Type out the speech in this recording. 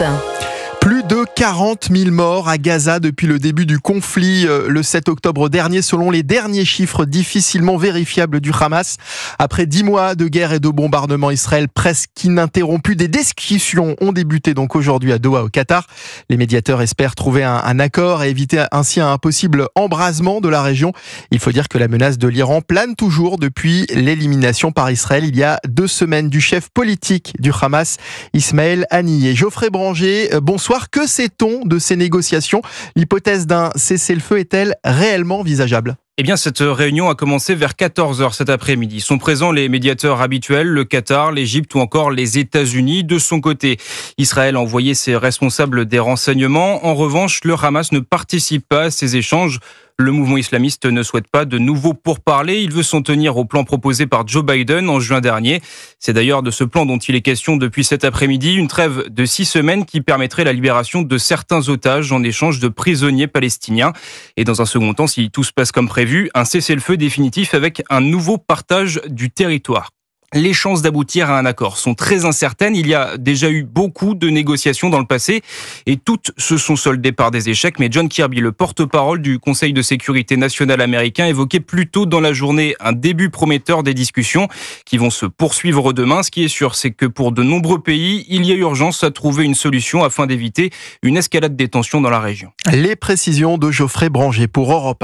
Europe 1. Plus de 40 000 morts à Gaza depuis le début du conflit le 7 octobre dernier, selon les derniers chiffres difficilement vérifiables du Hamas. Après 10 mois de guerre et de bombardements, Israël presque ininterrompu. Des discussions ont débuté donc aujourd'hui à Doha, au Qatar. Les médiateurs espèrent trouver un accord et éviter ainsi un possible embrasement de la région. Il faut dire que la menace de l'Iran plane toujours depuis l'élimination par Israël il y a 2 semaines du chef politique du Hamas, Ismaël Haniyeh. Geoffrey Branger, bonsoir. Que sait-on de ces négociations ? L'hypothèse d'un cessez-le-feu est-elle réellement envisageable ? Eh bien, cette réunion a commencé vers 14h cet après-midi. Sont présents les médiateurs habituels, le Qatar, l'Égypte ou encore les États-Unis. De son côté, Israël a envoyé ses responsables des renseignements. En revanche, le Hamas ne participe pas à ces échanges. Le mouvement islamiste ne souhaite pas de nouveau pourparlers. Il veut s'en tenir au plan proposé par Joe Biden en juin dernier. C'est d'ailleurs de ce plan dont il est question depuis cet après-midi. Une trêve de 6 semaines qui permettrait la libération de certains otages en échange de prisonniers palestiniens. Et dans un second temps, si tout se passe comme prévu, un cessez-le-feu définitif avec un nouveau partage du territoire. Les chances d'aboutir à un accord sont très incertaines. Il y a déjà eu beaucoup de négociations dans le passé et toutes se sont soldées par des échecs. Mais John Kirby, le porte-parole du Conseil de sécurité nationale américain, évoquait plus tôt dans la journée un début prometteur des discussions qui vont se poursuivre demain. Ce qui est sûr, c'est que pour de nombreux pays, il y a urgence à trouver une solution afin d'éviter une escalade des tensions dans la région. Les précisions de Geoffrey Branger pour Europe 1.